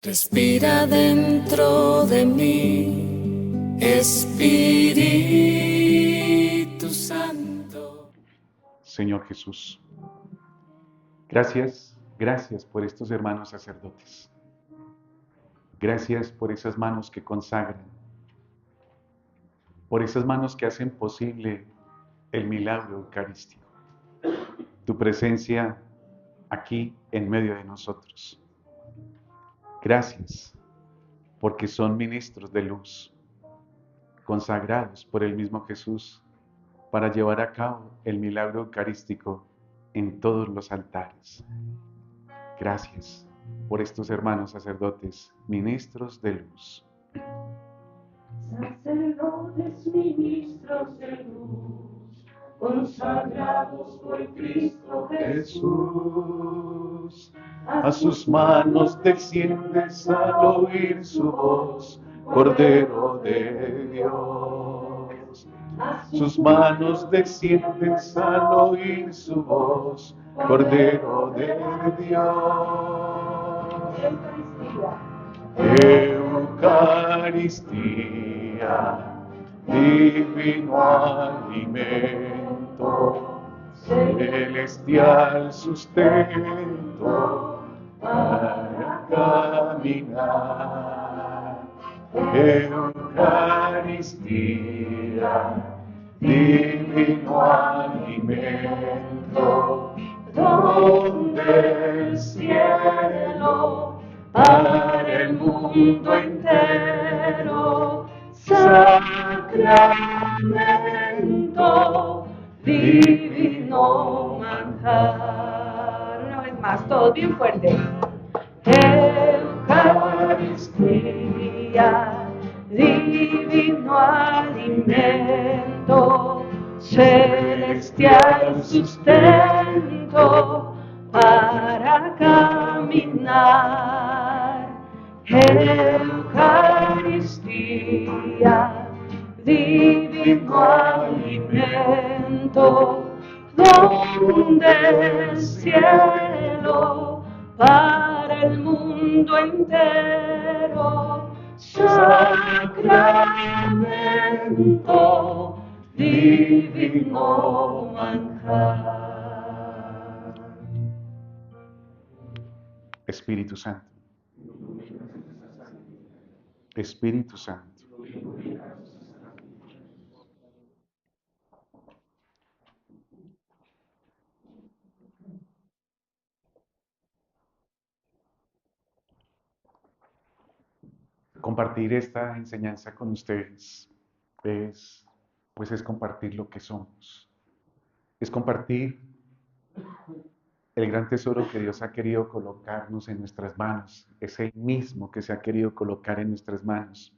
Respira dentro de mí, Espíritu Santo. Señor Jesús, gracias por estos hermanos sacerdotes. Gracias por esas manos que consagran, por esas manos que hacen posible el milagro eucarístico. Tu presencia aquí en medio de nosotros. Gracias porque son ministros de luz, consagrados por el mismo Jesús para llevar a cabo el milagro eucarístico en todos los altares. Gracias por estos hermanos sacerdotes, ministros de luz. Sacerdotes, ministros de luz, consagrados por Cristo Jesús, a sus manos desciendes al oír su voz, Cordero de Dios. A sus manos desciendes al oír su voz, Cordero de Dios. Eucaristía, divino alimento, celestial sustento para caminar. Eucaristía, divino alimento, don del cielo para el mundo entero, sacramento, divino manjar. Una vez más, todo bien fuerte. Eucaristía, Divino alimento, celestial sustento para caminar. Eucaristía, divino alimento, don del cielo para el mundo entero, sacramento, divino manjar. Espíritu Santo. Espíritu Santo. Compartir esta enseñanza con ustedes es compartir lo que somos. Es compartir el gran tesoro que Dios ha querido colocarnos en nuestras manos. Es el mismo que se ha querido colocar en nuestras manos.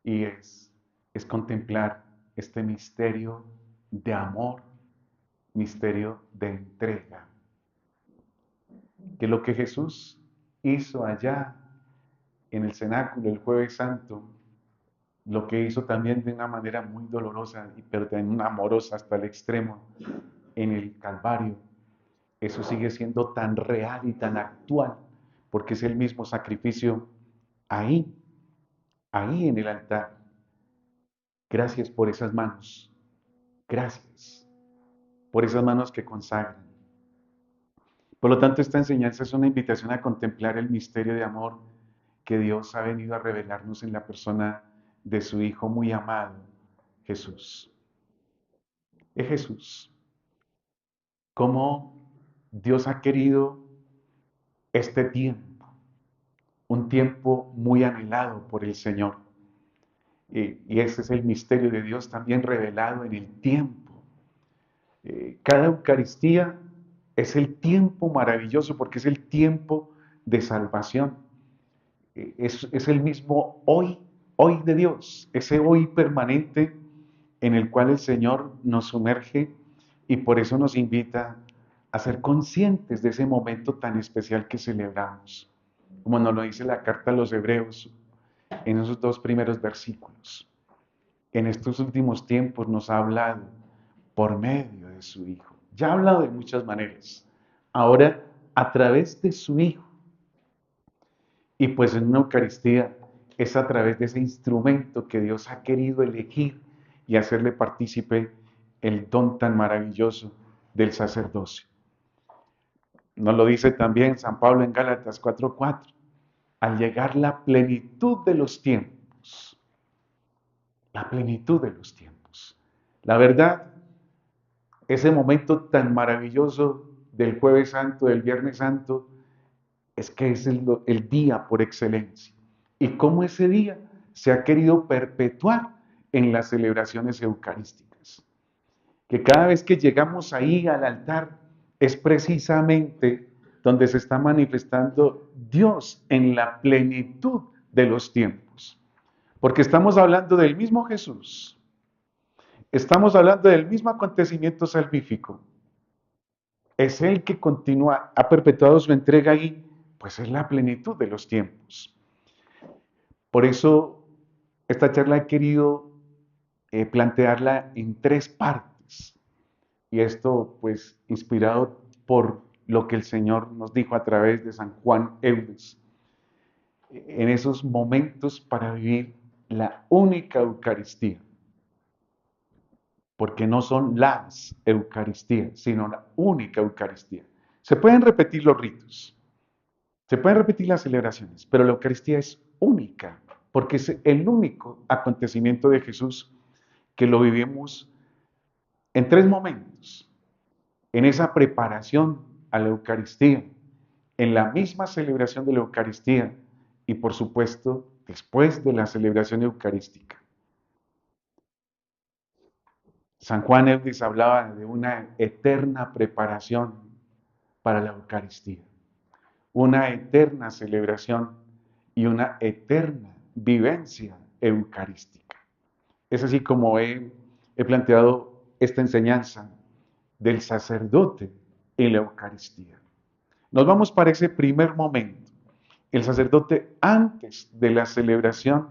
Y es contemplar este misterio de amor, misterio de entrega. Que lo que Jesús hizo allá en el cenáculo el Jueves Santo, lo que hizo también de una manera muy dolorosa pero también amorosa hasta el extremo en el Calvario, eso sigue siendo tan real y tan actual, porque es el mismo sacrificio ahí en el altar. Gracias por esas manos, gracias por esas manos que consagran. Por lo tanto, esta enseñanza es una invitación a contemplar el misterio de amor que Dios ha venido a revelarnos en la persona de su Hijo muy amado, Jesús. Es Jesús. Cómo Dios ha querido este tiempo, un tiempo muy anhelado por el Señor. Y ese es el misterio de Dios también revelado en el tiempo. Cada Eucaristía es el tiempo maravilloso porque es el tiempo de salvación. Es el mismo hoy de Dios, ese hoy permanente en el cual el Señor nos sumerge y por eso nos invita a ser conscientes de ese momento tan especial que celebramos, como nos lo dice la carta a los Hebreos en esos 2 primeros versículos. En estos últimos tiempos nos ha hablado por medio de su Hijo. Ya ha hablado de muchas maneras. Ahora, a través de su Hijo. Y pues en una Eucaristía es a través de ese instrumento que Dios ha querido elegir y hacerle partícipe el don tan maravilloso del sacerdocio. Nos lo dice también San Pablo en Gálatas 4:4. Al llegar la plenitud de los tiempos, la plenitud de los tiempos. La verdad, ese momento tan maravilloso del Jueves Santo, del Viernes Santo, es que es el día por excelencia. Y cómo ese día se ha querido perpetuar en las celebraciones eucarísticas. Que cada vez que llegamos ahí al altar es precisamente donde se está manifestando Dios en la plenitud de los tiempos. Porque estamos hablando del mismo Jesús, estamos hablando del mismo acontecimiento salvífico. Es Él que continúa, ha perpetuado su entrega ahí, pues es la plenitud de los tiempos. Por eso esta charla he querido plantearla en 3 partes. Y esto pues inspirado por lo que el Señor nos dijo a través de San Juan Eudes. En esos momentos para vivir la única Eucaristía. Porque no son las Eucaristías, sino la única Eucaristía. Se pueden repetir los ritos, se pueden repetir las celebraciones, pero la Eucaristía es única, porque es el único acontecimiento de Jesús que lo vivimos en 3 momentos. En esa preparación a la Eucaristía, en la misma celebración de la Eucaristía y por supuesto después de la celebración eucarística. San Juan Eudes hablaba de una eterna preparación para la Eucaristía, una eterna celebración y una eterna vivencia eucarística. Es así como he planteado esta enseñanza del sacerdote en la Eucaristía. Nos vamos para ese primer momento, el sacerdote antes de la celebración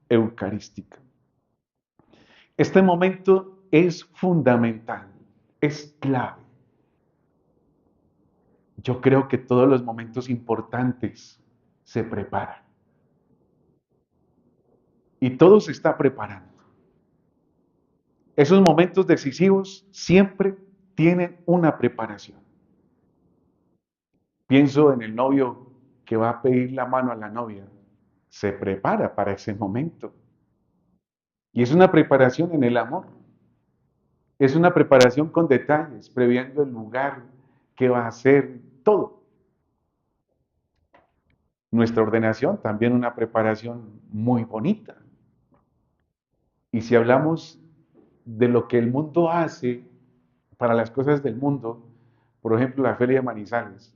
eucarística. Este momento es fundamental, es clave. Yo creo que todos los momentos importantes se preparan. Y todo se está preparando. Esos momentos decisivos siempre tienen una preparación. Pienso en el novio que va a pedir la mano a la novia. Se prepara para ese momento. Y es una preparación en el amor. Es una preparación con detalles, previendo el lugar, qué va a hacer, todo. Nuestra ordenación también una preparación muy bonita. Y si hablamos de lo que el mundo hace para las cosas del mundo, por ejemplo la Feria de Manizales,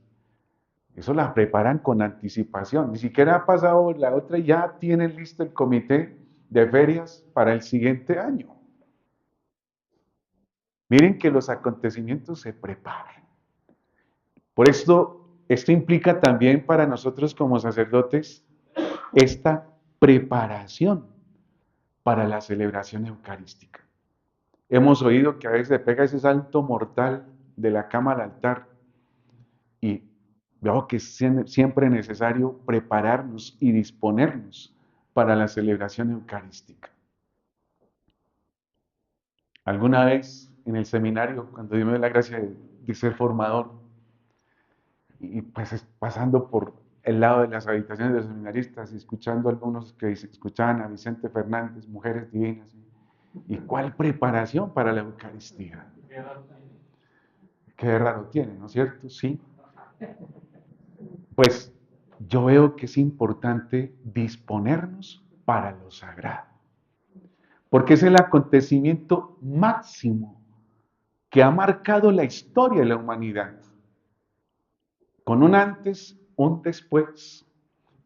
eso la preparan con anticipación. Ni siquiera ha pasado la otra y ya tienen listo el comité de ferias para el siguiente año. Miren que los acontecimientos se preparan. Por esto implica también para nosotros como sacerdotes esta preparación para la celebración eucarística. Hemos oído que a veces se pega ese salto mortal de la cama al altar y veo que es siempre necesario prepararnos y disponernos para la celebración eucarística. Alguna vez en el seminario, cuando Dios me dio la gracia de ser formador, y pues pasando por el lado de las habitaciones de los seminaristas y escuchando a algunos que escuchaban a Vicente Fernández, Mujeres Divinas, ¿y cuál preparación para la Eucaristía? Qué raro tiene, ¿no es cierto? Sí. Pues yo veo que es importante disponernos para lo sagrado, porque es el acontecimiento máximo que ha marcado la historia de la humanidad, con un antes, un después,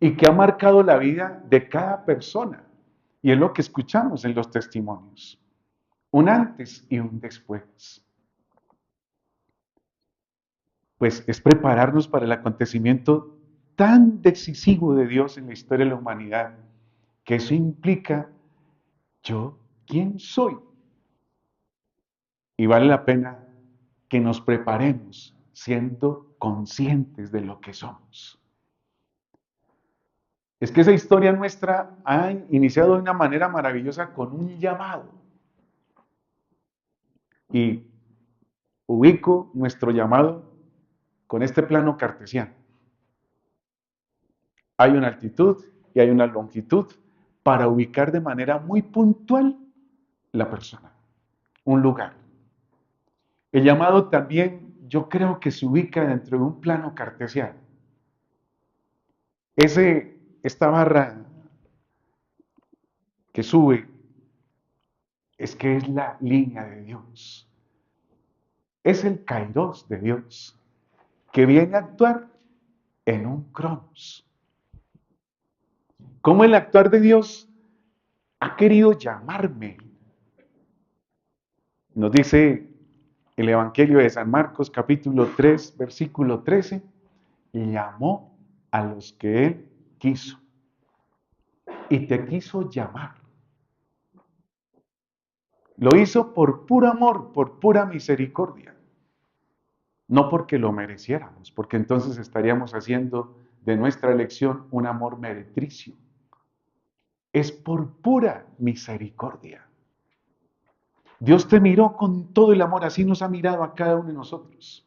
y que ha marcado la vida de cada persona. Y es lo que escuchamos en los testimonios. Un antes y un después. Pues es prepararnos para el acontecimiento tan decisivo de Dios en la historia de la humanidad, que eso implica yo, ¿quién soy? Y vale la pena que nos preparemos siendo conscientes de lo que somos. es que esa historia nuestra ha iniciado de una manera maravillosa con un llamado. Y ubico nuestro llamado con este plano cartesiano. Hay una altitud y hay una longitud para ubicar de manera muy puntual la persona, un lugar. El llamado también yo creo que se ubica dentro de un plano cartesiano. Esta barra que sube es que es la línea de Dios. Es el kairos de Dios que viene a actuar en un cronos. ¿Cómo el actuar de Dios ha querido llamarme? Nos dice el Evangelio de San Marcos, capítulo 3, versículo 13, llamó a los que él quiso y te quiso llamar. Lo hizo por puro amor, por pura misericordia, no porque lo mereciéramos, porque entonces estaríamos haciendo de nuestra elección un amor meretricio. Es por pura misericordia. Dios te miró con todo el amor, así nos ha mirado a cada uno de nosotros.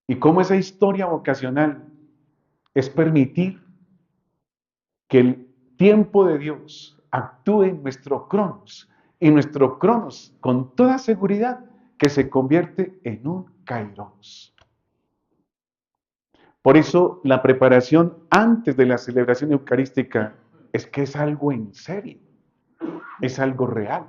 Y cómo esa historia vocacional es permitir que el tiempo de Dios actúe en nuestro cronos, y nuestro cronos con toda seguridad que se convierte en un kairos. Por eso la preparación antes de la celebración eucarística es que es algo en serio, es algo real.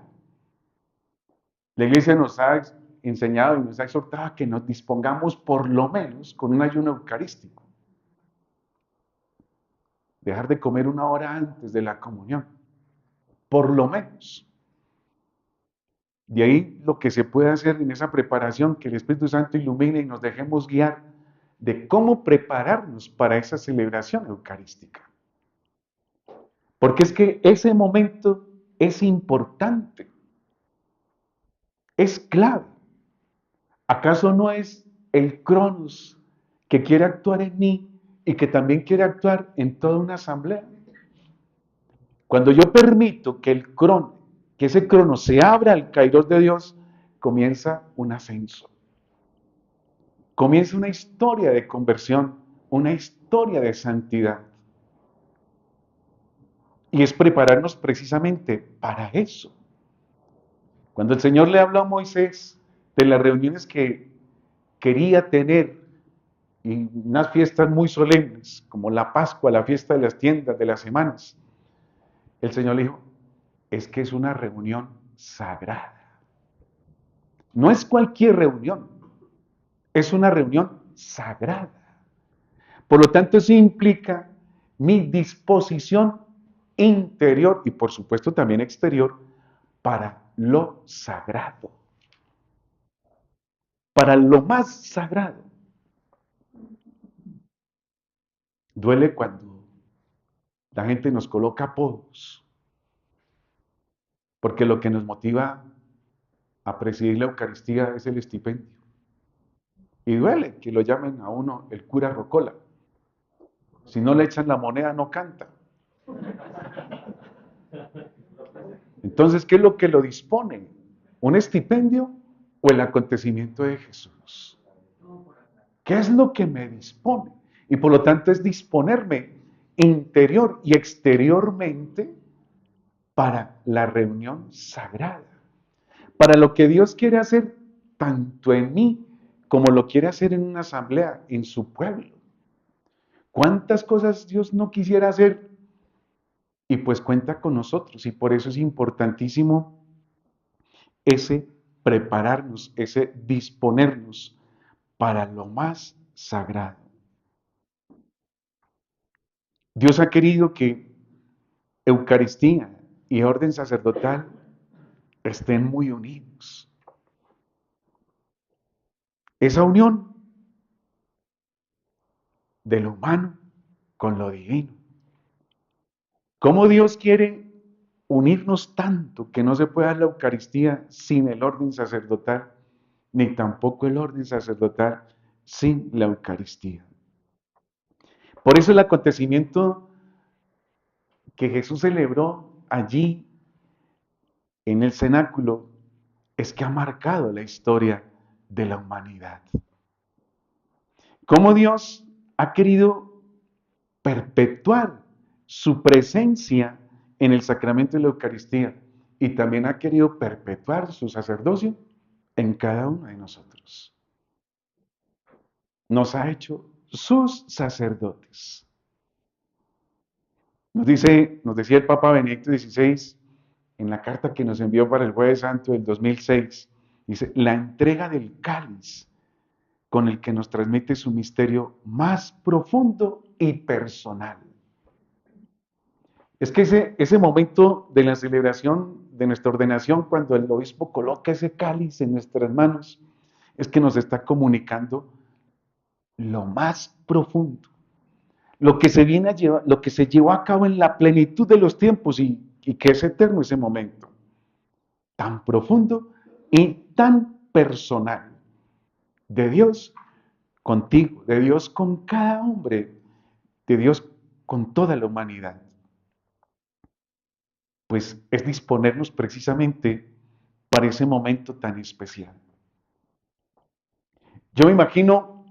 La Iglesia nos ha enseñado y nos ha exhortado a que nos dispongamos por lo menos con un ayuno eucarístico. Dejar de comer una hora antes de la comunión, por lo menos. De ahí lo que se puede hacer en esa preparación, que el Espíritu Santo ilumine y nos dejemos guiar de cómo prepararnos para esa celebración eucarística. Porque es que ese momento es importante, es clave. ¿Acaso no es el cronos que quiere actuar en mí y que también quiere actuar en toda una asamblea? Cuando yo permito que que ese cronos se abra al kairos de Dios, comienza un ascenso. Comienza una historia de conversión, una historia de santidad. Y es prepararnos precisamente para eso. Cuando el Señor le habló a Moisés de las reuniones que quería tener y unas fiestas muy solemnes, como la Pascua, la fiesta de las tiendas, de las semanas, el Señor le dijo, es que es una reunión sagrada. No es cualquier reunión, es una reunión sagrada. Por lo tanto, eso implica mi disposición interior y por supuesto también exterior para lo sagrado, para lo más sagrado. Duele cuando la gente nos coloca apodos, porque lo que nos motiva a presidir la Eucaristía es el estipendio. Y duele que lo llamen a uno el cura Rocola. Si no le echan la moneda, no canta. Entonces, ¿qué es lo que lo dispone? ¿Un estipendio o el acontecimiento de Jesús? ¿Qué es lo que me dispone? Y por lo tanto es disponerme interior y exteriormente para la reunión sagrada, para lo que Dios quiere hacer tanto en mí como lo quiere hacer en una asamblea, en su pueblo. ¿Cuántas cosas Dios no quisiera hacer? Y pues cuenta con nosotros, y por eso es importantísimo ese prepararnos, ese disponernos para lo más sagrado. Dios ha querido que Eucaristía y orden sacerdotal estén muy unidos. Esa unión de lo humano con lo divino. ¿Cómo Dios quiere unirnos tanto que no se puede dar la Eucaristía sin el orden sacerdotal, ni tampoco el orden sacerdotal sin la Eucaristía? Por eso el acontecimiento que Jesús celebró allí en el cenáculo es que ha marcado la historia de la humanidad. Cómo Dios ha querido perpetuar su presencia en el sacramento de la Eucaristía y también ha querido perpetuar su sacerdocio en cada uno de nosotros. Nos ha hecho sus sacerdotes. Nos decía el Papa Benedicto XVI en la carta que nos envió para el Jueves Santo del 2006, dice, la entrega del cáliz con el que nos transmite su misterio más profundo y personal. Es que ese momento de la celebración de nuestra ordenación, cuando el obispo coloca ese cáliz en nuestras manos, es que nos está comunicando lo más profundo, lo que se viene a llevar, lo que se llevó a cabo en la plenitud de los tiempos y que es eterno ese momento, tan profundo y tan personal, de Dios contigo, de Dios con cada hombre, de Dios con toda la humanidad. Pues es disponernos precisamente para ese momento tan especial. Yo me imagino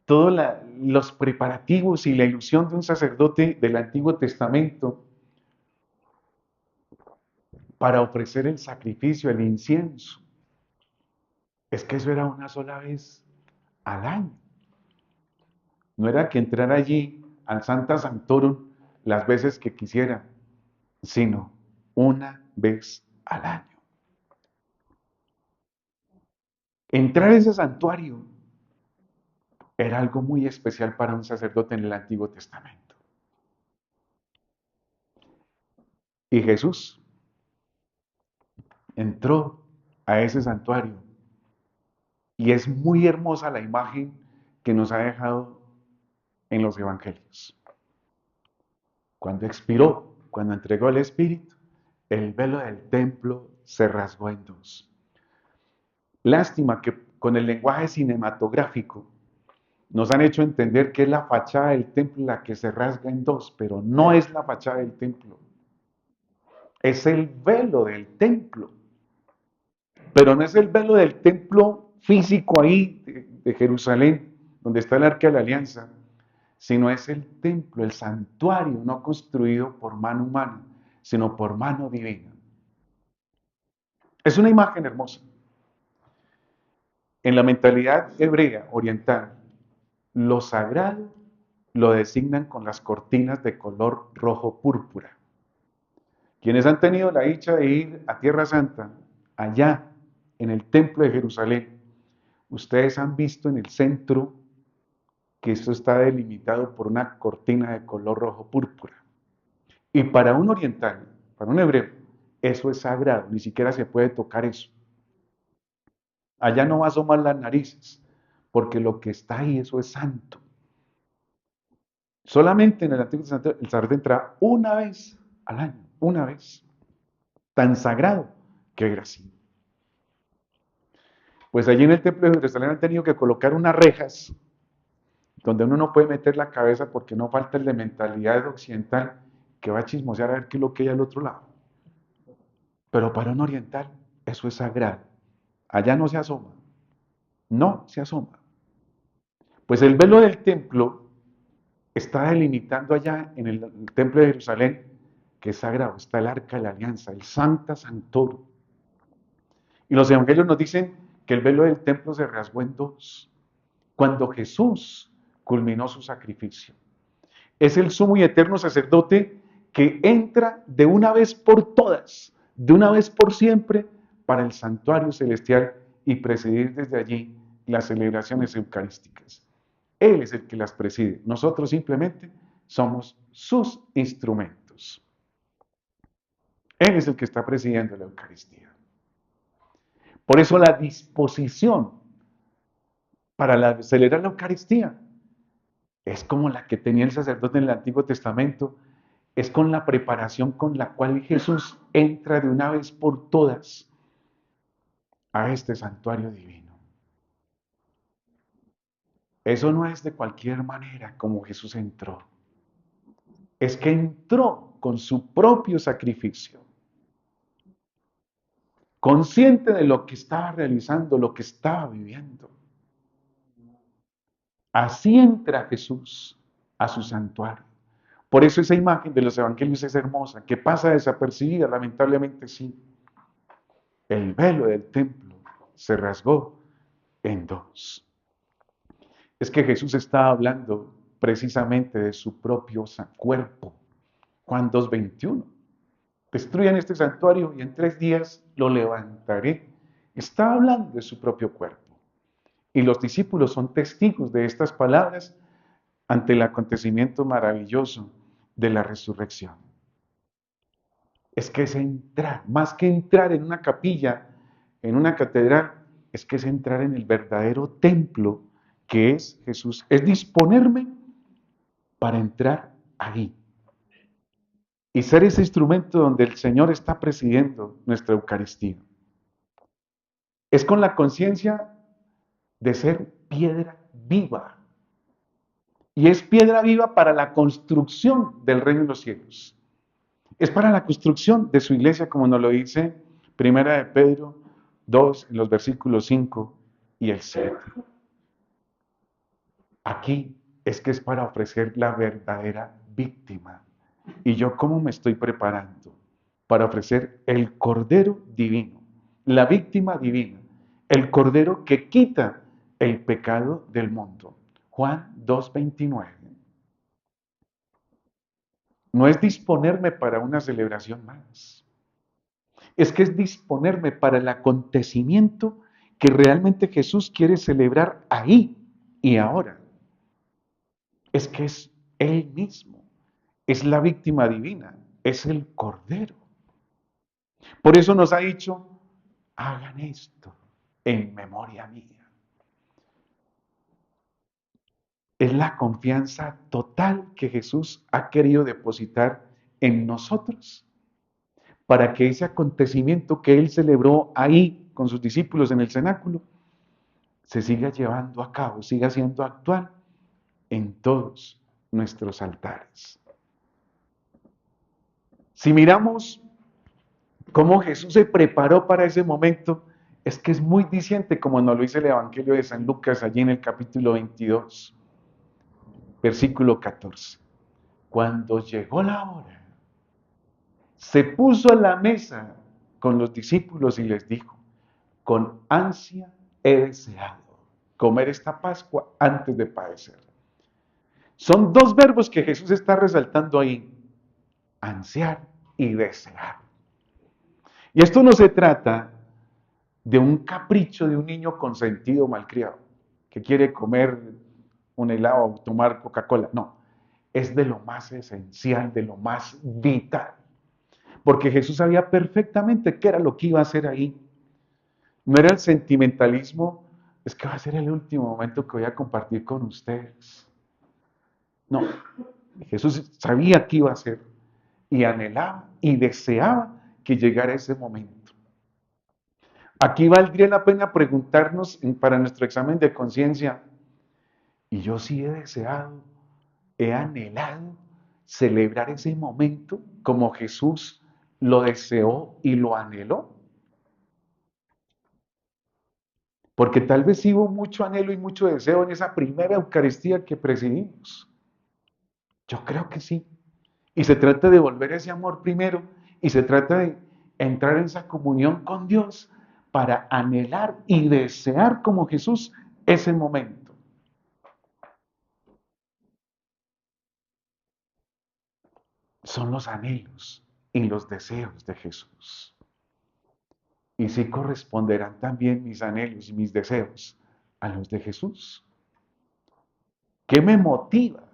todos los preparativos y la ilusión de un sacerdote del Antiguo Testamento para ofrecer el sacrificio, el incienso. Es que eso era una sola vez al año. No era que entrara allí al Sancta Sanctorum las veces que quisiera, sino una vez al año. Entrar a ese santuario era algo muy especial para un sacerdote en el Antiguo Testamento. Y Jesús entró a ese santuario y es muy hermosa la imagen que nos ha dejado en los evangelios. Cuando expiró, cuando entregó el Espíritu, el velo del templo se rasgó en dos. Lástima que con el lenguaje cinematográfico nos han hecho entender que es la fachada del templo la que se rasga en dos, pero no es la fachada del templo. Es el velo del templo. Pero no es el velo del templo físico ahí de Jerusalén, donde está el Arca de la Alianza, sino es el templo, el santuario, no construido por mano humana, sino por mano divina. Es una imagen hermosa. En la mentalidad hebrea oriental, lo sagrado lo designan con las cortinas de color rojo púrpura. Quienes han tenido la dicha de ir a Tierra Santa, allá en el templo de Jerusalén, ustedes han visto en el centro que esto está delimitado por una cortina de color rojo púrpura. Y para un oriental, para un hebreo, eso es sagrado, ni siquiera se puede tocar eso. Allá no va a asomar las narices, porque lo que está ahí, eso es santo. Solamente en el Antiguo Testamento el sacerdote entra una vez al año, una vez. Tan sagrado que era así. Pues allí en el templo de Jerusalén han tenido que colocar unas rejas donde uno no puede meter la cabeza porque no falta el de mentalidad occidental que va a chismosear a ver qué es lo que hay al otro lado. Pero para un oriental eso es sagrado. Allá no se asoma. No se asoma. Pues el velo del templo está delimitando allá en el templo de Jerusalén que es sagrado. Está el Arca de la Alianza, el Sancta Sanctorum. Y los evangelios nos dicen que el velo del templo se rasgó en dos cuando Jesús culminó su sacrificio. Es el sumo y eterno sacerdote que entra de una vez por todas, de una vez por siempre, para el santuario celestial y presidir desde allí las celebraciones eucarísticas. Él es el que las preside. Nosotros simplemente somos sus instrumentos. Él es el que está presidiendo la Eucaristía. Por eso la disposición para celebrar la Eucaristía es como la que tenía el sacerdote en el Antiguo Testamento, es con la preparación con la cual Jesús entra de una vez por todas a este santuario divino. Eso no es de cualquier manera como Jesús entró. Es que entró con su propio sacrificio, consciente de lo que estaba realizando, lo que estaba viviendo. Así entra Jesús a su santuario. Por eso esa imagen de los evangelios es hermosa, que pasa desapercibida, lamentablemente sí. El velo del templo se rasgó en dos. Es que Jesús estaba hablando precisamente de su propio cuerpo. Juan 2:21. Destruyan este santuario y en 3 días lo levantaré. Está hablando de su propio cuerpo. Y los discípulos son testigos de estas palabras ante el acontecimiento maravilloso de la resurrección. Es que es entrar, más que entrar en una capilla, en una catedral, es que es entrar en el verdadero templo que es Jesús. Es disponerme para entrar ahí y ser ese instrumento donde el Señor está presidiendo nuestra Eucaristía. Es con la conciencia de ser piedra viva. Y es piedra viva para la construcción del reino de los cielos. Es para la construcción de su iglesia, como nos lo dice Primera de Pedro 2, en los versículos 5 y el 7. Aquí es que es para ofrecer la verdadera víctima. ¿Y yo cómo me estoy preparando? Para ofrecer el Cordero Divino, la víctima divina, el Cordero que quita el pecado del mundo. Juan 2:29. No es disponerme para una celebración más. Es que es disponerme para el acontecimiento que realmente Jesús quiere celebrar ahí y ahora. Es que es Él mismo, es la víctima divina, es el Cordero. Por eso nos ha dicho, hagan esto en memoria mía. Es la confianza total que Jesús ha querido depositar en nosotros para que ese acontecimiento que Él celebró ahí con sus discípulos en el cenáculo se siga llevando a cabo, siga siendo actual en todos nuestros altares. Si miramos cómo Jesús se preparó para ese momento, es que es muy diciente como nos lo dice el Evangelio de San Lucas allí en el capítulo 22, versículo 14. Cuando llegó la hora, se puso a la mesa con los discípulos y les dijo, con ansia he deseado comer esta Pascua antes de padecer. Son dos verbos que Jesús está resaltando ahí, ansiar y desear. Y esto no se trata de un capricho de un niño consentido malcriado, que quiere comer un helado o tomar Coca-Cola. No, es de lo más esencial, de lo más vital. Porque Jesús sabía perfectamente qué era lo que iba a hacer ahí. No era el sentimentalismo, es que va a ser el último momento que voy a compartir con ustedes. No, Jesús sabía qué iba a hacer y anhelaba y deseaba que llegara ese momento. Aquí valdría la pena preguntarnos para nuestro examen de conciencia, y yo sí he deseado, he anhelado celebrar ese momento como Jesús lo deseó y lo anheló. Porque tal vez sí hubo mucho anhelo y mucho deseo en esa primera Eucaristía que presidimos. Yo creo que sí. Y se trata de volver ese amor primero y se trata de entrar en esa comunión con Dios para anhelar y desear como Jesús ese momento. Son los anhelos y los deseos de Jesús. Y sí corresponderán también mis anhelos y mis deseos a los de Jesús. ¿Qué me motiva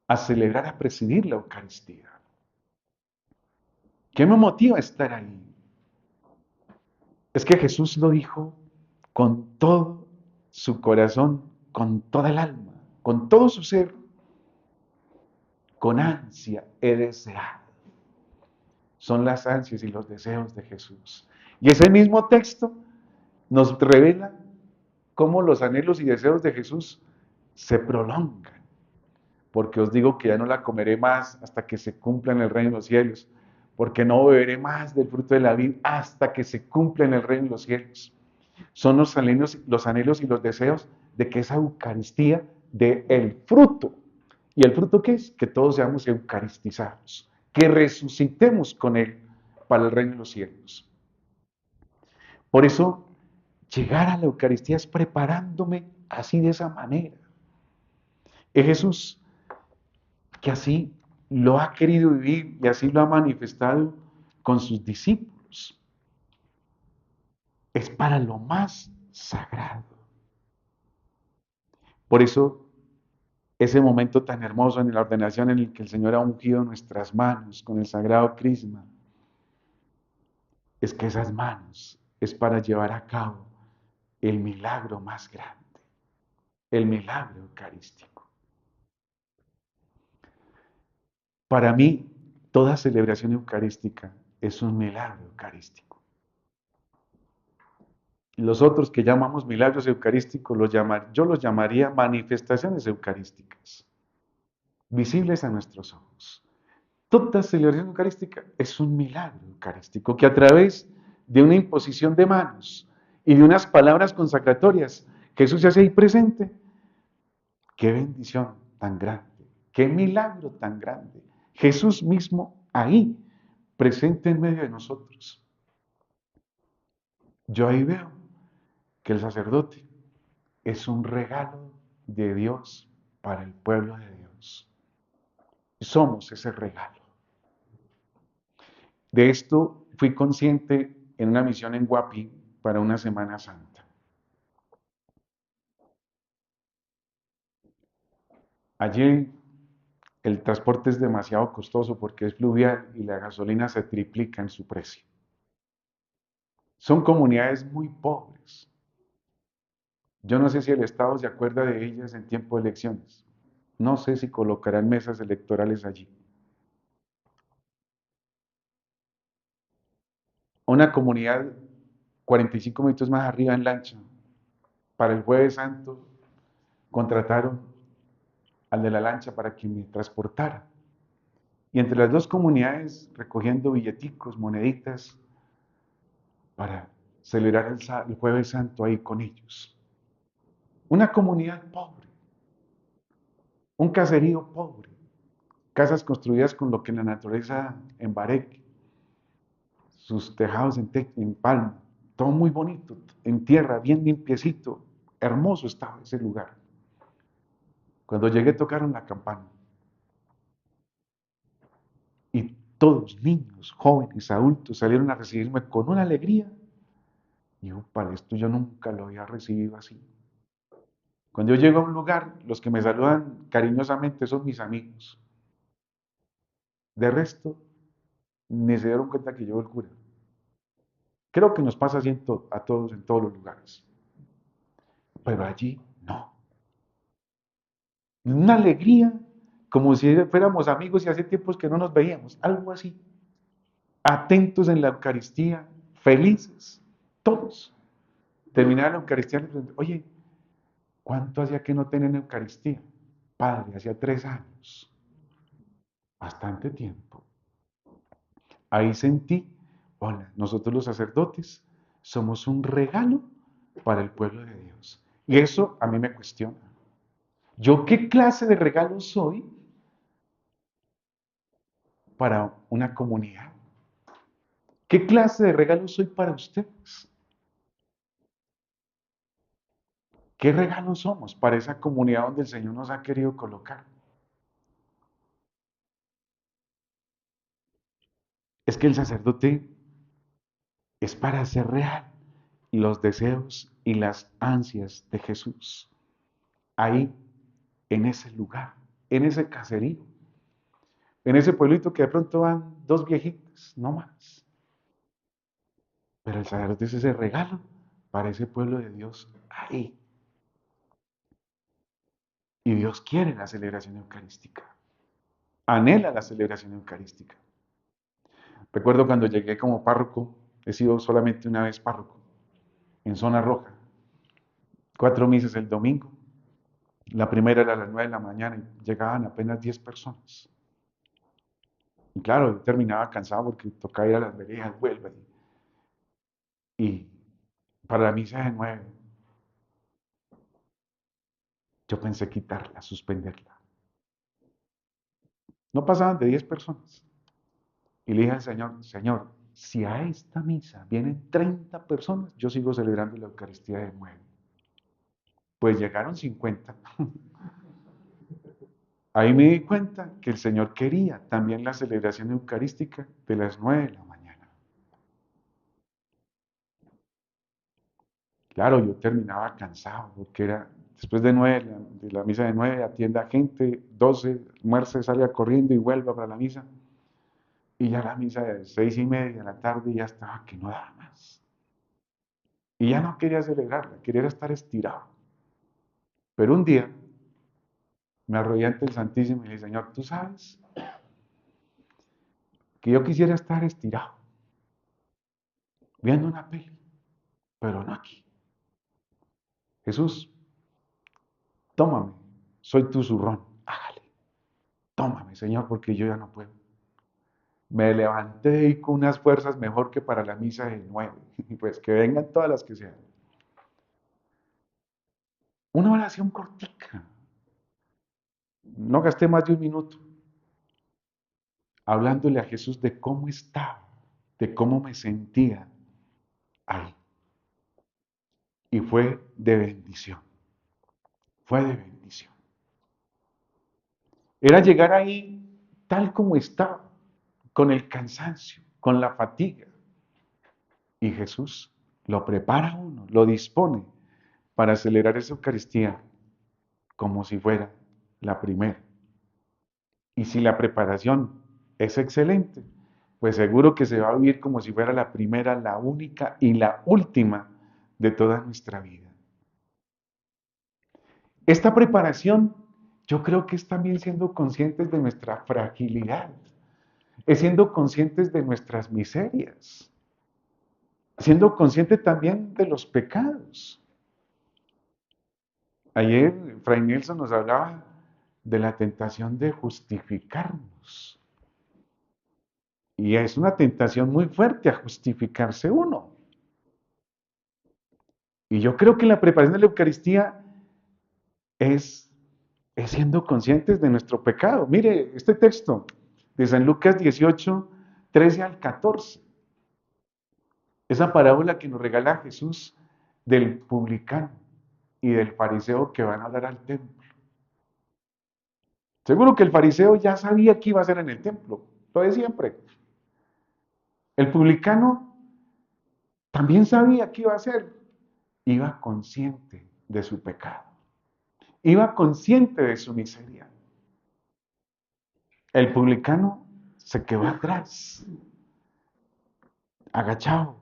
a celebrar, a presidir la Eucaristía? ¿Qué me motiva a estar ahí? Es que Jesús lo dijo con todo su corazón, con toda el alma, con todo su ser. Con ansia he deseado. Son las ansias y los deseos de Jesús. Y ese mismo texto nos revela cómo los anhelos y deseos de Jesús se prolongan, porque os digo que ya no la comeré más hasta que se cumpla en el reino de los cielos, porque no beberé más del fruto de la vid hasta que se cumpla en el reino de los cielos. Son los anhelos y los deseos de que esa Eucaristía dé el fruto. ¿Y el fruto qué es? Que todos seamos eucaristizados, que resucitemos con Él para el reino de los cielos. Por eso, llegar a la Eucaristía es preparándome así de esa manera. Es Jesús que así lo ha querido vivir y así lo ha manifestado con sus discípulos. Es para lo más sagrado. Por eso, ese momento tan hermoso en la ordenación en el que el Señor ha ungido nuestras manos con el sagrado crisma, es que esas manos es para llevar a cabo el milagro más grande, el milagro eucarístico. Para mí, toda celebración eucarística es un milagro eucarístico. Los otros que llamamos milagros eucarísticos, yo los llamaría manifestaciones eucarísticas, visibles a nuestros ojos. Toda celebración eucarística es un milagro eucarístico que a través de una imposición de manos y de unas palabras consacratorias, Jesús se hace ahí presente. Qué bendición tan grande, qué milagro tan grande. Jesús mismo ahí, presente en medio de nosotros. Yo ahí veo que el sacerdote es un regalo de Dios para el pueblo de Dios. Somos ese regalo. De esto fui consciente en una misión en Guapi para una Semana Santa. Allí el transporte es demasiado costoso porque es fluvial y la gasolina se triplica en su precio. Son comunidades muy pobres. Yo no sé si el Estado se acuerda de ellas en tiempo de elecciones. No sé si colocarán mesas electorales allí. Una comunidad 45 minutos más arriba en lancha. Para el Jueves Santo contrataron al de la lancha para que me transportara. Y entre las dos comunidades recogiendo billeticos, moneditas, para celebrar el Jueves Santo ahí con ellos. Una comunidad pobre, un caserío pobre, casas construidas con lo que la naturaleza embarque, sus tejados en palma, todo muy bonito, en tierra, bien limpiecito, hermoso estaba ese lugar. Cuando llegué tocaron la campana y todos, niños, jóvenes, adultos, salieron a recibirme con una alegría. Y yo, para esto yo nunca lo había recibido así. Cuando yo llego a un lugar, los que me saludan cariñosamente son mis amigos. De resto, ni se dieron cuenta que yo el cura. Creo que nos pasa así a todos en todos los lugares. Pero allí no. Una alegría, como si fuéramos amigos y hace tiempos que no nos veíamos. Algo así. Atentos en la Eucaristía, felices, todos. Terminaron la Eucaristía y les pregunté, oye, ¿cuánto hacía que no tienen Eucaristía? Padre, hacía 3 años. Bastante tiempo. Ahí sentí, hola, nosotros los sacerdotes somos un regalo para el pueblo de Dios. Y eso a mí me cuestiona. ¿Yo qué clase de regalo soy para una comunidad? ¿Qué clase de regalo soy para ustedes? ¿Qué regalo somos para esa comunidad donde el Señor nos ha querido colocar? Es que el sacerdote es para hacer real los deseos y las ansias de Jesús. Ahí, en ese lugar, en ese caserío, en ese pueblito que de pronto van 2 viejitas, no más. Pero el sacerdote es ese regalo para ese pueblo de Dios ahí. Y Dios quiere la celebración eucarística. Anhela la celebración eucarística. Recuerdo cuando llegué como párroco, he sido solamente una vez párroco, en zona roja. 4 misas el domingo, La primera era a las 9 de la mañana y llegaban apenas 10 personas. Y claro, yo terminaba cansado porque tocaba ir a las veredas, vuelva. Y para la misa de 9, yo pensé quitarla, suspenderla. No pasaban de 10 personas. Y le dije al Señor, Señor, si a esta misa vienen 30 personas, yo sigo celebrando la Eucaristía de 9. Pues llegaron 50. Ahí me di cuenta que el Señor quería también la celebración eucarística de las 9 de la mañana. Claro, yo terminaba cansado porque era después de 9, de la misa de 9, atienda a gente, 12, almuerce, salga corriendo y vuelva para la misa. Y ya la misa de 6:30 de la tarde ya estaba que no daba más. Y ya no quería celebrarla, quería estar estirado. Pero un día me arrodillé ante el Santísimo y le dije, Señor, tú sabes que yo quisiera estar estirado, viendo una peli, pero no aquí. Jesús, tómame, soy tu zurrón, hágale. Tómame, Señor, porque yo ya no puedo. Me levanté y con unas fuerzas mejor que para la misa de 9. Y pues que vengan todas las que sean. Una oración cortica. No gasté más de un minuto hablándole a Jesús de cómo estaba, de cómo me sentía ahí. Y fue de bendición. Fue de bendición. Era llegar ahí tal como estaba, con el cansancio, con la fatiga. Y Jesús lo prepara a uno, lo dispone para celebrar esa Eucaristía como si fuera la primera. Y si la preparación es excelente, pues seguro que se va a vivir como si fuera la primera, la única y la última de toda nuestra vida. Esta preparación yo creo que es también siendo conscientes de nuestra fragilidad, es siendo conscientes de nuestras miserias, siendo conscientes también de los pecados. Ayer Fray Nelson nos hablaba de la tentación de justificarnos. Y es una tentación muy fuerte a justificarse uno. Y yo creo que la preparación de la Eucaristía es, es siendo conscientes de nuestro pecado. Mire, este texto de San Lucas 18, 13 al 14. Esa parábola que nos regala Jesús del publicano y del fariseo que van a hablar al templo. Seguro que el fariseo ya sabía qué iba a hacer en el templo, lo de siempre. El publicano también sabía qué iba a hacer, iba consciente de su pecado, iba consciente de su miseria. El publicano se quedó atrás, agachado,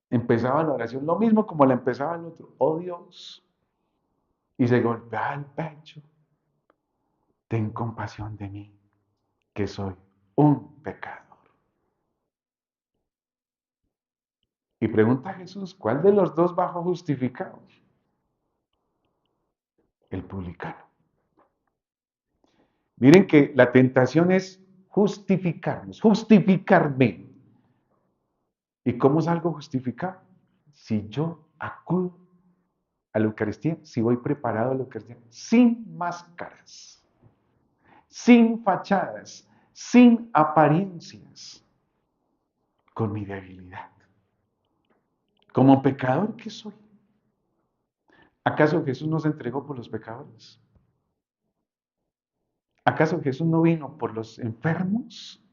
empezaba la oración, lo mismo como la empezaba el otro, oh Dios, y se golpeaba el pecho, ten compasión de mí, que soy un pecador. Y pregunta a Jesús, ¿cuál de los dos bajó justificado? El publicano. Miren que la tentación es justificarnos, justificarme. ¿Y cómo salgo justificado? Si yo acudo a la Eucaristía, si voy preparado a la Eucaristía, sin máscaras, sin fachadas, sin apariencias, con mi debilidad. Como pecador que soy. ¿Acaso Jesús no se entregó por los pecadores? ¿Acaso Jesús no vino por los enfermos?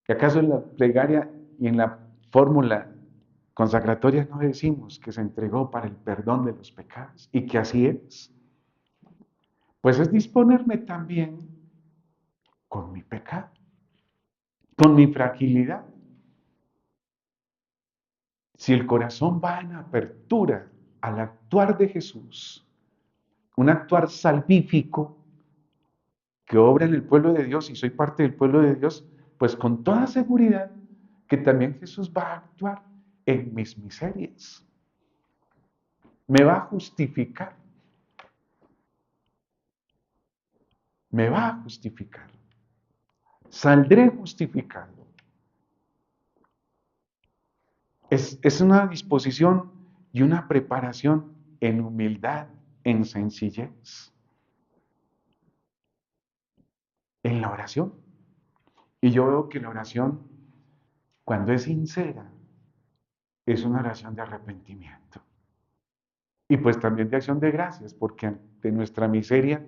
¿Y acaso en la plegaria y en la fórmula consacratoria no decimos que se entregó para el perdón de los pecados y que así es? Pues es disponerme también con mi pecado, con mi fragilidad. Si el corazón va en apertura al actuar de Jesús, un actuar salvífico que obra en el pueblo de Dios y soy parte del pueblo de Dios, pues con toda seguridad que también Jesús va a actuar en mis miserias. Me va a justificar. me va a justificar. Saldré justificado. Es una disposición y una preparación en humildad, en sencillez, en la oración. Y yo veo que la oración, cuando es sincera, es una oración de arrepentimiento. Y pues también de acción de gracias, porque ante nuestra miseria,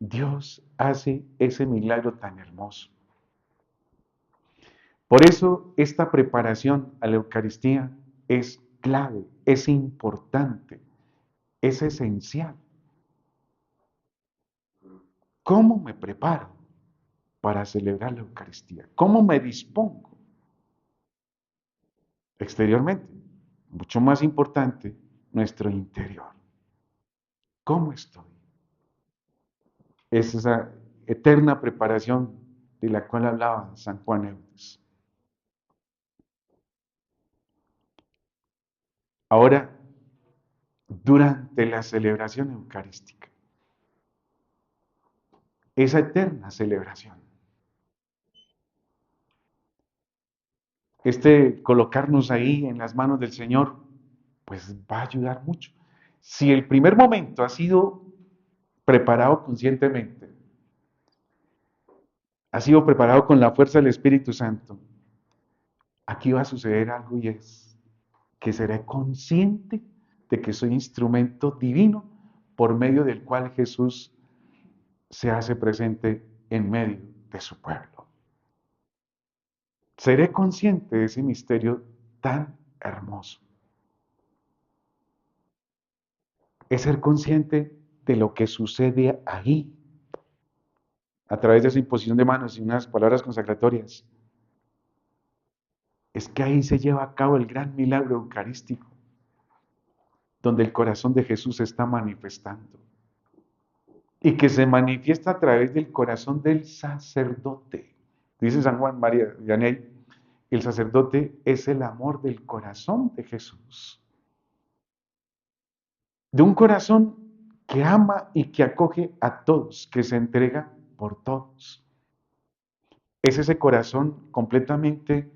Dios hace ese milagro tan hermoso. Por eso esta preparación a la Eucaristía es clave, es importante, es esencial. ¿Cómo me preparo para celebrar la Eucaristía? ¿Cómo me dispongo? Exteriormente, mucho más importante, nuestro interior. ¿Cómo estoy? Es esa eterna preparación de la cual hablaba San Juan Eudes. Ahora, durante la celebración eucarística, esa eterna celebración, colocarnos ahí en las manos del Señor, pues va a ayudar mucho. Si el primer momento ha sido preparado conscientemente, ha sido preparado con la fuerza del Espíritu Santo, aquí va a suceder algo y es que seré consciente de que soy instrumento divino por medio del cual Jesús se hace presente en medio de su pueblo. Seré consciente de ese misterio tan hermoso. Es ser consciente de lo que sucede ahí, a través de esa imposición de manos y unas palabras consacratorias. Es que ahí se lleva a cabo el gran milagro eucarístico, donde el corazón de Jesús se está manifestando y que se manifiesta a través del corazón del sacerdote. Dice San Juan María Vianney, el sacerdote es el amor del corazón de Jesús. De un corazón que ama y que acoge a todos, que se entrega por todos. Es ese corazón completamente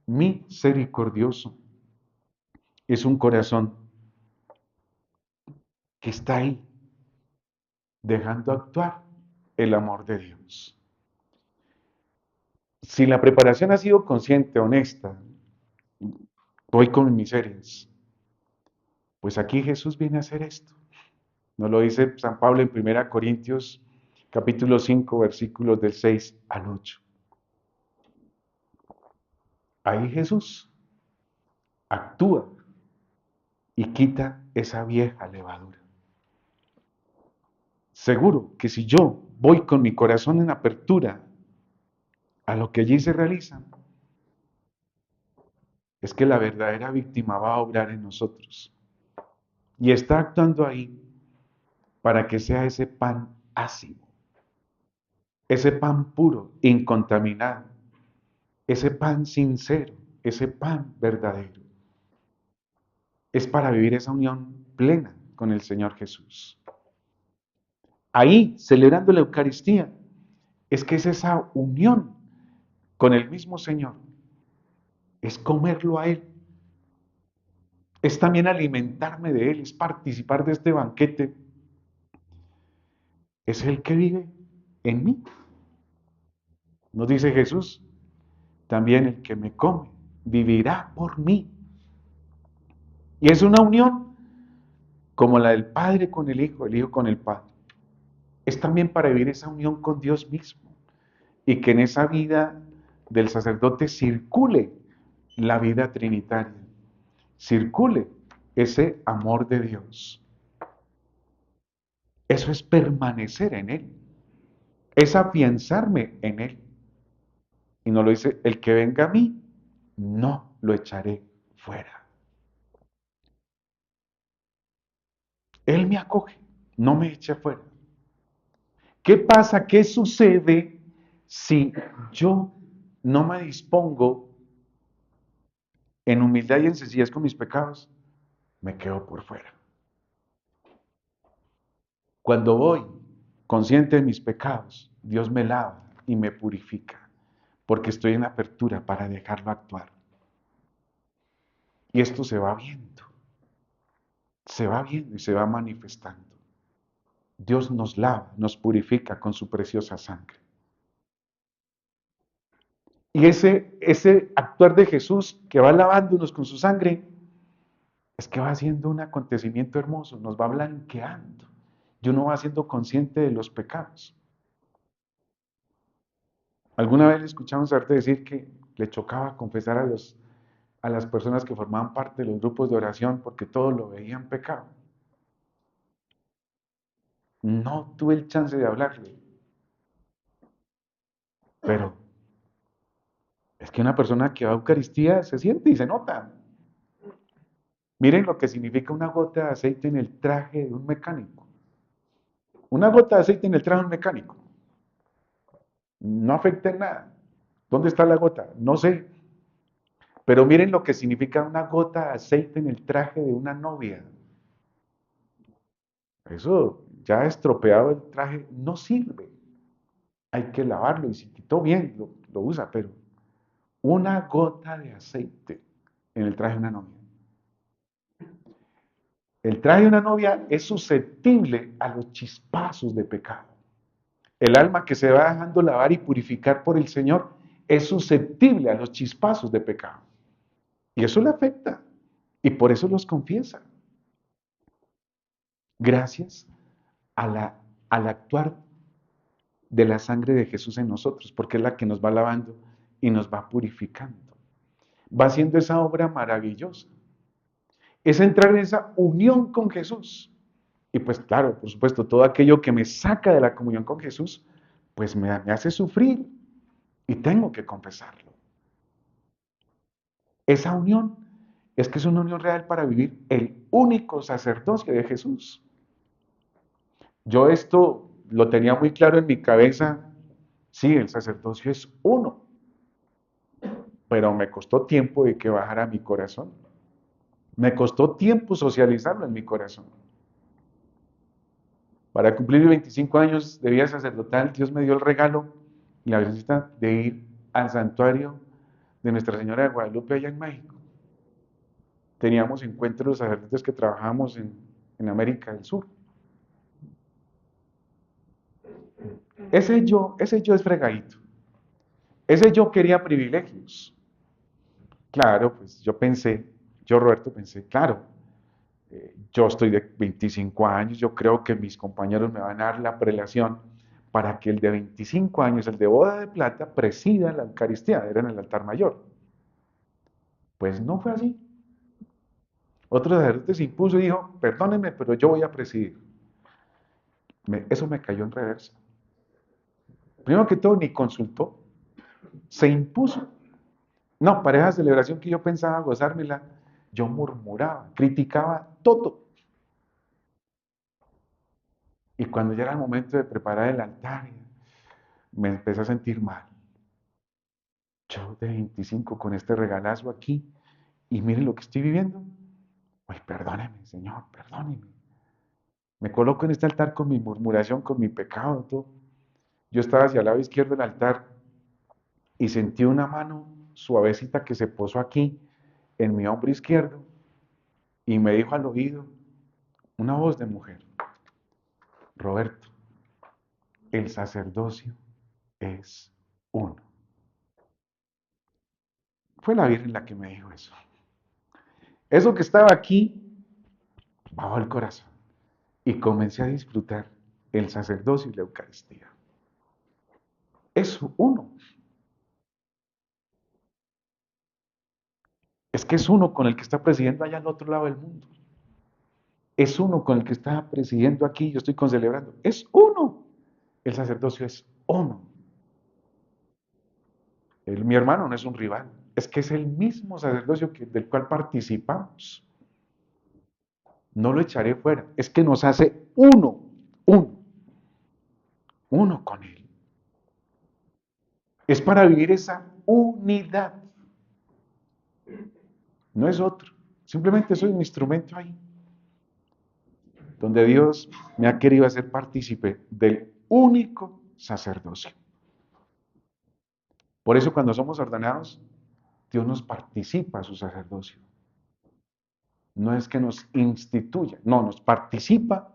misericordioso. Es un corazón que está ahí, dejando actuar el amor de Dios. Si la preparación ha sido consciente, honesta, voy con mis miserias, pues aquí Jesús viene a hacer esto. Nos lo dice San Pablo en 1 Corintios capítulo 5, versículos del 6 al 8. Ahí Jesús actúa y quita esa vieja levadura. Seguro que si yo voy con mi corazón en apertura a lo que allí se realiza, es que la verdadera víctima va a obrar en nosotros. Y está actuando ahí para que sea ese pan ácimo, ese pan puro, incontaminado, ese pan sincero, ese pan verdadero. Es para vivir esa unión plena con el Señor Jesús. Ahí, celebrando la Eucaristía, es que es esa unión con el mismo Señor. Es comerlo a Él. Es también alimentarme de Él, es participar de este banquete. Es el que vive en mí. Nos dice Jesús, también el que me come vivirá por mí. Y es una unión como la del Padre con el Hijo con el Padre. Es también para vivir esa unión con Dios mismo. Y que en esa vida del sacerdote circule la vida trinitaria. Circule ese amor de Dios. Eso es permanecer en Él. Es afianzarme en Él. Y nos lo dice, el que venga a mí, no lo echaré fuera. Él me acoge, no me echa fuera. ¿Qué pasa? ¿Qué sucede si yo no me dispongo en humildad y en sencillez con mis pecados? Me quedo por fuera. Cuando voy consciente de mis pecados, Dios me lava y me purifica, porque estoy en apertura para dejarlo actuar. Y esto se va viendo y se va manifestando. Dios nos lava, nos purifica con su preciosa sangre. Y ese actuar de Jesús que va lavándonos con su sangre, es que va haciendo un acontecimiento hermoso, nos va blanqueando. Y uno va siendo consciente de los pecados. ¿Alguna vez le escuchamos a Arte decir que le chocaba confesar a las personas que formaban parte de los grupos de oración porque todos lo veían pecado? No tuve el chance de hablarle, pero es que una persona que va a Eucaristía se siente y se nota. Miren lo que significa una gota de aceite en el traje de un mecánico. Una gota de aceite en el traje de un mecánico. No afecta en nada. ¿Dónde está la gota? No sé. Pero miren lo que significa una gota de aceite en el traje de una novia. Eso ya estropeado el traje no sirve. Hay que lavarlo y si quitó bien, lo usa, pero una gota de aceite en el traje de una novia. El traje de una novia es susceptible a los chispazos de pecado. El alma que se va dejando lavar y purificar por el Señor es susceptible a los chispazos de pecado. Y eso le afecta. Y por eso los confiesa. Gracias al actuar de la sangre de Jesús en nosotros, porque es la que nos va lavando y nos va purificando. Va haciendo esa obra maravillosa. Es entrar en esa unión con Jesús. Y pues claro, por supuesto, todo aquello que me saca de la comunión con Jesús, pues me hace sufrir y tengo que confesarlo. Esa unión es que es una unión real para vivir el único sacerdocio de Jesús. Yo esto lo tenía muy claro en mi cabeza. Sí, el sacerdocio es uno, pero me costó tiempo de que bajara mi corazón. Me costó tiempo socializarlo en mi corazón. Para cumplir 25 años de vida sacerdotal, Dios me dio el regalo y la visita de ir al santuario de Nuestra Señora de Guadalupe allá en México. Teníamos encuentros de sacerdotes que trabajábamos en América del Sur. Ese yo es fregadito. Ese yo quería privilegios. Claro, pues yo Roberto pensé, claro, yo estoy de 25 años, yo creo que mis compañeros me van a dar la prelación para que el de 25 años, el de boda de plata, presida la Eucaristía, era en el altar mayor. Pues no fue así. Otro sacerdote se impuso y dijo, perdónenme, pero yo voy a presidir. Eso me cayó en reversa. Primero que todo, ni consultó, se impuso. No, para esa celebración que yo pensaba gozármela, yo murmuraba, criticaba todo. Y cuando ya era el momento de preparar el altar, me empecé a sentir mal. Yo de 25 con este regalazo aquí, y miren lo que estoy viviendo. Ay, perdóneme, Señor, perdóneme. Me coloco en este altar con mi murmuración, con mi pecado, todo. Yo estaba hacia el lado izquierdo del altar y sentí una mano suavecita que se posó aquí, en mi hombro izquierdo, y me dijo al oído una voz de mujer: Roberto, el sacerdocio es uno. Fue la Virgen la que me dijo eso. Eso que estaba aquí, bajó el corazón y comencé a disfrutar el sacerdocio y la Eucaristía. Es uno. Es que es uno con el que está presidiendo allá al otro lado del mundo. Es uno con el que está presidiendo aquí, yo estoy concelebrando. Es uno. El sacerdocio es uno. Mi hermano no es un rival, es que es el mismo sacerdocio del cual participamos. No lo echaré fuera, es que nos hace uno con Él. Es para vivir esa unidad. No es otro, simplemente soy un instrumento ahí, donde Dios me ha querido hacer partícipe del único sacerdocio. Por eso cuando somos ordenados, Dios nos participa a su sacerdocio. No es que nos instituya, no, nos participa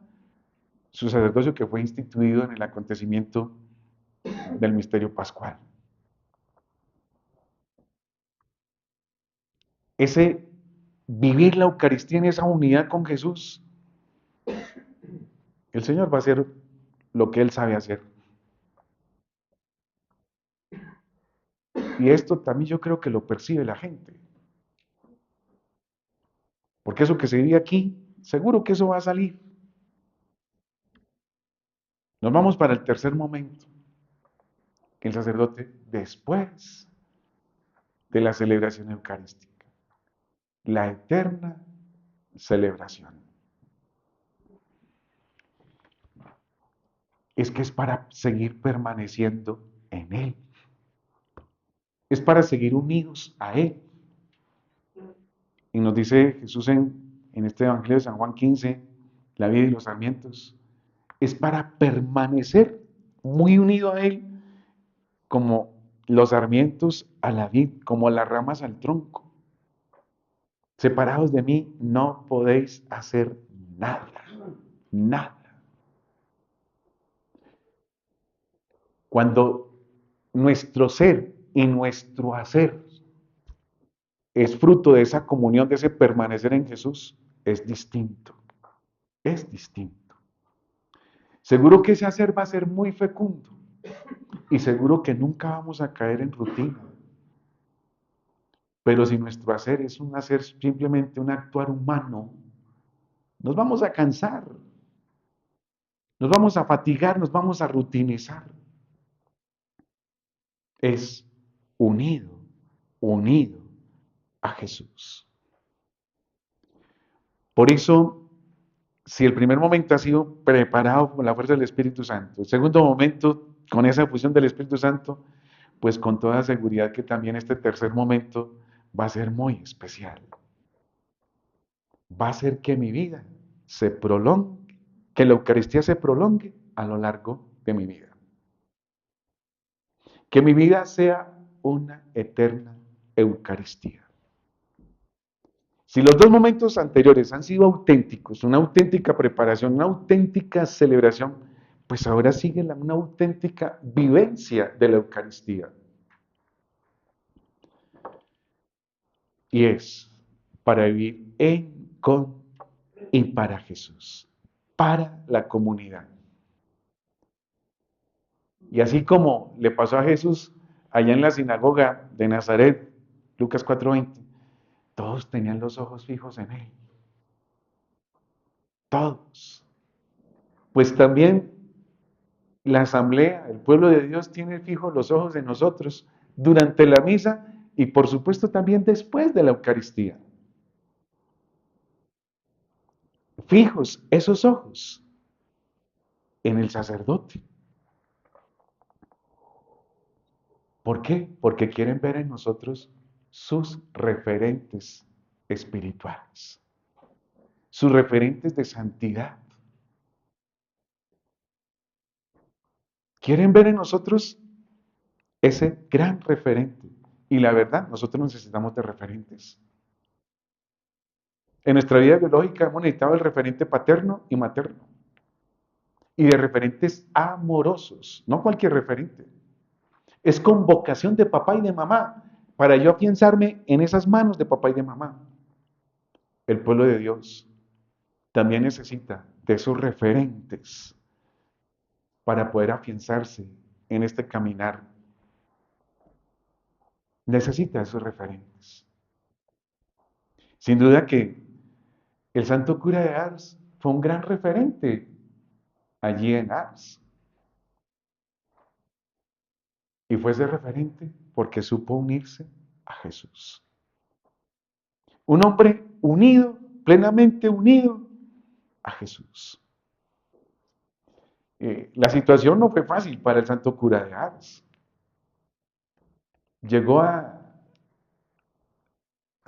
su sacerdocio que fue instituido en el acontecimiento del misterio pascual. Ese vivir la Eucaristía en esa unidad con Jesús, el Señor va a hacer lo que Él sabe hacer. Y esto también yo creo que lo percibe la gente. Porque eso que se vive aquí, seguro que eso va a salir. Nos vamos para el tercer momento. El sacerdote después de la celebración eucarística. La eterna celebración. Es que es para seguir permaneciendo en Él. Es para seguir unidos a Él. Y nos dice Jesús en este Evangelio de San Juan 15, la vida y los sarmientos, es para permanecer muy unido a Él, como los sarmientos a la vid, como las ramas al tronco. Separados de mí no podéis hacer nada, nada. Cuando nuestro ser y nuestro hacer es fruto de esa comunión, de ese permanecer en Jesús, es distinto, es distinto. Seguro que ese hacer va a ser muy fecundo y seguro que nunca vamos a caer en rutina. Pero si nuestro hacer es un hacer simplemente un actuar humano, nos vamos a cansar, nos vamos a fatigar, nos vamos a rutinizar. Es unido, unido a Jesús. Por eso, si el primer momento ha sido preparado por la fuerza del Espíritu Santo, el segundo momento, con esa fusión del Espíritu Santo, pues con toda seguridad que también este tercer momento va a ser muy especial. Va a hacer que mi vida se prolongue, que la Eucaristía se prolongue a lo largo de mi vida. Que mi vida sea una eterna Eucaristía. Si los dos momentos anteriores han sido auténticos, una auténtica preparación, una auténtica celebración, pues ahora sigue una auténtica vivencia de la Eucaristía. Y es para vivir en, con y para Jesús, para la comunidad. Y así como le pasó a Jesús allá en la sinagoga de Nazaret, Lucas 4:20, todos tenían los ojos fijos en Él. Todos. Pues también la asamblea, el pueblo de Dios tiene fijos los ojos de nosotros durante la misa y por supuesto también después de la Eucaristía. Fijos esos ojos en el sacerdote. ¿Por qué? Porque quieren ver en nosotros sus referentes espirituales, sus referentes de santidad. Quieren ver en nosotros ese gran referente. Y la verdad, nosotros necesitamos de referentes. En nuestra vida biológica hemos necesitado el referente paterno y materno. Y de referentes amorosos, no cualquier referente. Es con vocación de papá y de mamá, para yo afianzarme en esas manos de papá y de mamá. El pueblo de Dios también necesita de esos referentes para poder afianzarse en este caminar. Necesita esos referentes. Sin duda que el santo cura de Ars fue un gran referente allí en Ars. Y fue ese referente porque supo unirse a Jesús. Un hombre unido, plenamente unido a Jesús. La situación no fue fácil para el santo cura de Ars. Llegó a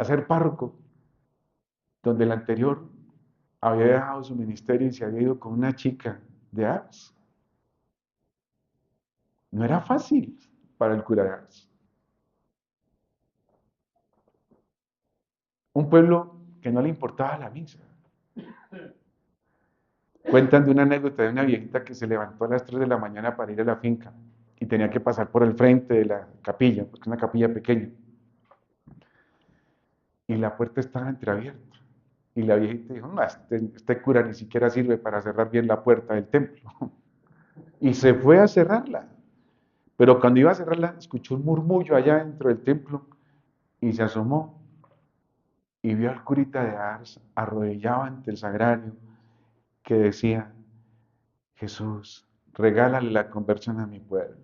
ser párroco, donde el anterior había dejado su ministerio y se había ido con una chica de Ars. No era fácil para el cura de Ars. Un pueblo que no le importaba la misa. Cuentan de una anécdota de una viejita que se levantó a las 3 de la mañana para ir a la finca y tenía que pasar por el frente de la capilla, porque es una capilla pequeña. Y la puerta estaba entreabierta. Y la viejita dijo, no, este cura ni siquiera sirve para cerrar bien la puerta del templo. Y se fue a cerrarla. Pero cuando iba a cerrarla, escuchó un murmullo allá dentro del templo y se asomó y vio al curita de Ars arrodillado ante el sagrario que decía, Jesús, regálale la conversión a mi pueblo.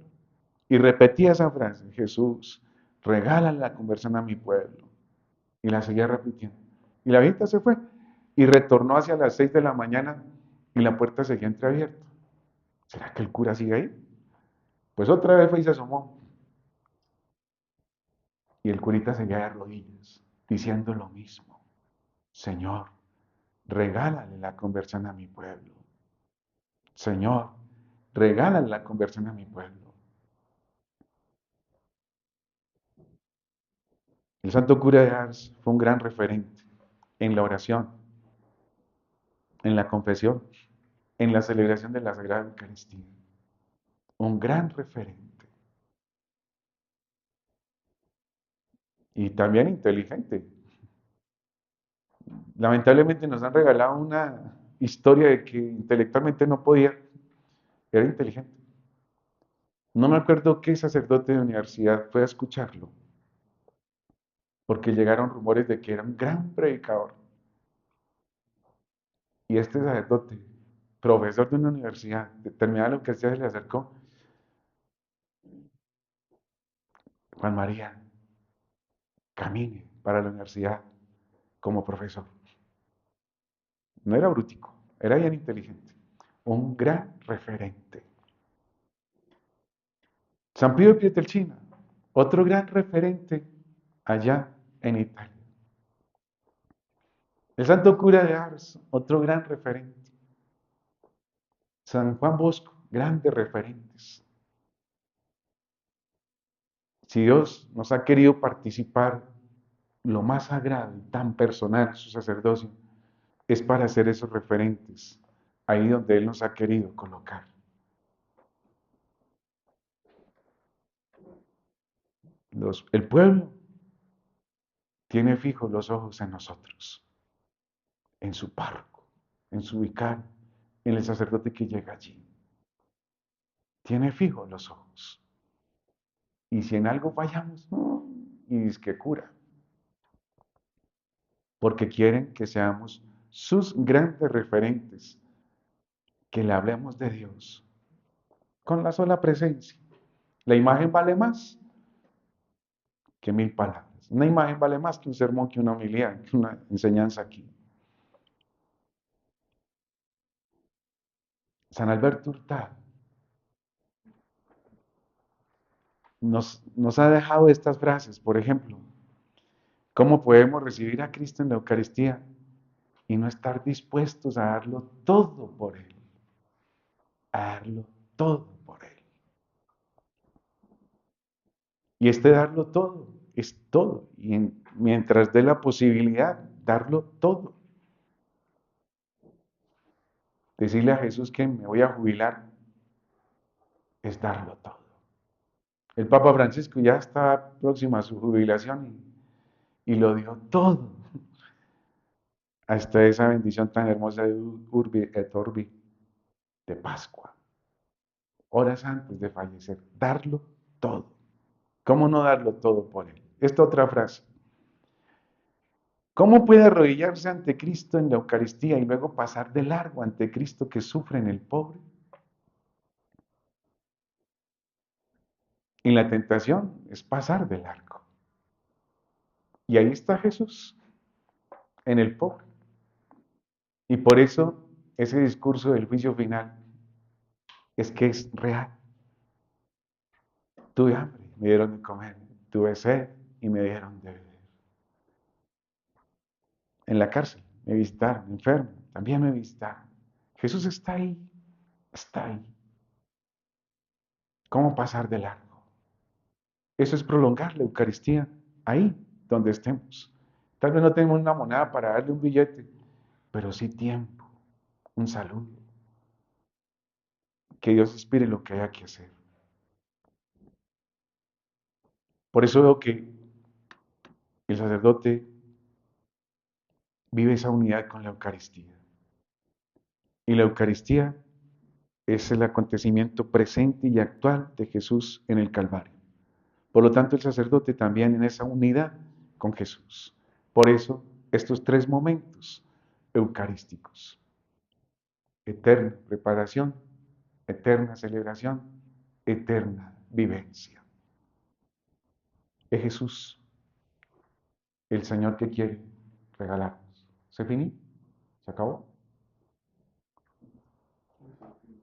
Y repetía esa frase, Jesús, regálale la conversión a mi pueblo. Y la seguía repitiendo. Y la viejita se fue y retornó hacia las 6 de la mañana y la puerta seguía entreabierta. ¿Será que el cura sigue ahí? Pues otra vez fue y se asomó. Y el curita seguía de rodillas, diciendo lo mismo. Señor, regálale la conversión a mi pueblo. Señor, regálale la conversión a mi pueblo. El santo cura de Ars fue un gran referente en la oración, en la confesión, en la celebración de la Sagrada Eucaristía. Un gran referente. Y también inteligente. Lamentablemente nos han regalado una historia de que intelectualmente no podía, era inteligente. No me acuerdo qué sacerdote de universidad fue a escucharlo, porque llegaron rumores de que era un gran predicador. Y este sacerdote, profesor de una universidad, terminaba lo que se le acercó. Juan María, camine para la universidad como profesor. No era brutico, era bien inteligente. Un gran referente. San Pío de Pietrelcina, otro gran referente allá en Italia. El santo cura de Ars, otro gran referente. San Juan Bosco, grandes referentes. Si Dios nos ha querido participar lo más sagrado y tan personal, su sacerdocio, es para ser esos referentes, ahí donde Él nos ha querido colocar. El pueblo tiene fijos los ojos en nosotros, en su párroco, en su vicario, en el sacerdote que llega allí. Tiene fijos los ojos. Y si en algo fallamos, y es que cura. Porque quieren que seamos sus grandes referentes, que le hablemos de Dios con la sola presencia. La imagen vale más que 1000 palabras. Una imagen vale más que un sermón, que una homilía, que una enseñanza aquí. San Alberto Hurtado nos ha dejado estas frases, por ejemplo, ¿cómo podemos recibir a Cristo en la Eucaristía y no estar dispuestos a darlo todo por Él? A darlo todo por Él. Y este darlo todo es todo. Y mientras dé la posibilidad, darlo todo. Decirle a Jesús que me voy a jubilar es darlo todo. El Papa Francisco ya está próximo a su jubilación y lo dio todo. Hasta esa bendición tan hermosa de Urbi et Orbi de Pascua. Horas antes de fallecer, darlo todo. ¿Cómo no darlo todo por Él? Esta otra frase. ¿Cómo puede arrodillarse ante Cristo en la Eucaristía y luego pasar de largo ante Cristo que sufre en el pobre? Y la tentación es pasar de largo. Y ahí está Jesús, en el pobre. Y por eso ese discurso del juicio final es que es real. Tuve hambre, me dieron de comer. Tuve sed y me dieron de beber. En la cárcel me visitaron, enfermo, también me visitaron. Jesús está ahí, está ahí. ¿Cómo pasar de largo? Eso es prolongar la Eucaristía ahí donde estemos. Tal vez no tenemos una moneda para darle un billete, pero sí tiempo, un saludo. Que Dios inspire lo que haya que hacer. Por eso veo que el sacerdote vive esa unidad con la Eucaristía. Y la Eucaristía es el acontecimiento presente y actual de Jesús en el Calvario. Por lo tanto, el sacerdote también en esa unidad con Jesús. Por eso, estos tres momentos eucarísticos. Eterna preparación, eterna celebración, eterna vivencia. Es Jesús, el Señor que quiere regalarnos. ¿Se finí? ¿Se acabó?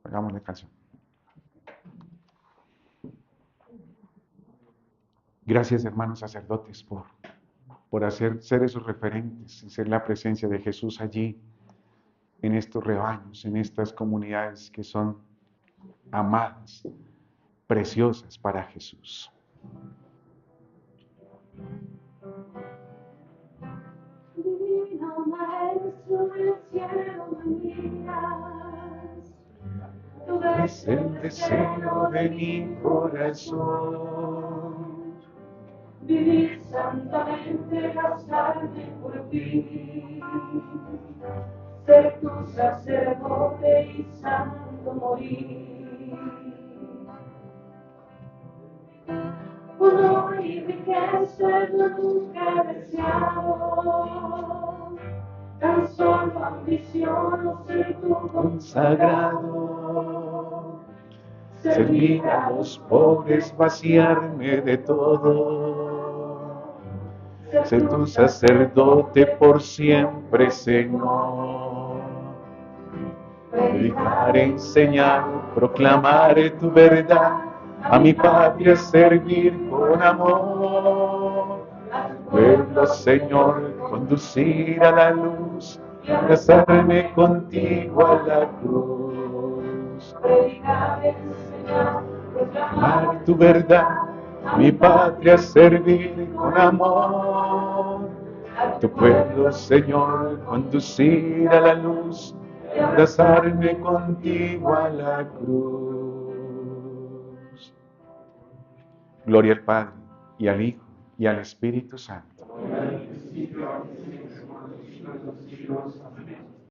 Hagamos la canción. Gracias, hermanos sacerdotes, por ser esos referentes y ser la presencia de Jesús allí, en estos rebaños, en estas comunidades que son amadas, preciosas para Jesús. Divino Maestro del cielo me miras, tú ves el deseo de mi corazón. Vivir santamente, gastarme por ti, ser tu sacerdote y santo morir. Honor y riqueza yo nunca he deseado, tan solo ambiciono ser tu consagrado. Servir a los pobres, vaciarme de todo, ser tu sacerdote por siempre, Señor. Predicar, enseñar, proclamar tu verdad, a mi patria servir con amor. A tu pueblo, Señor, conducir a la luz, casarme contigo a la cruz. Predicar, enseñar, proclamar tu verdad, a mi patria servir con amor. A tu pueblo, Señor, conducir a la luz, abrazarme contigo a la cruz. Gloria al Padre, y al Hijo, y al Espíritu Santo.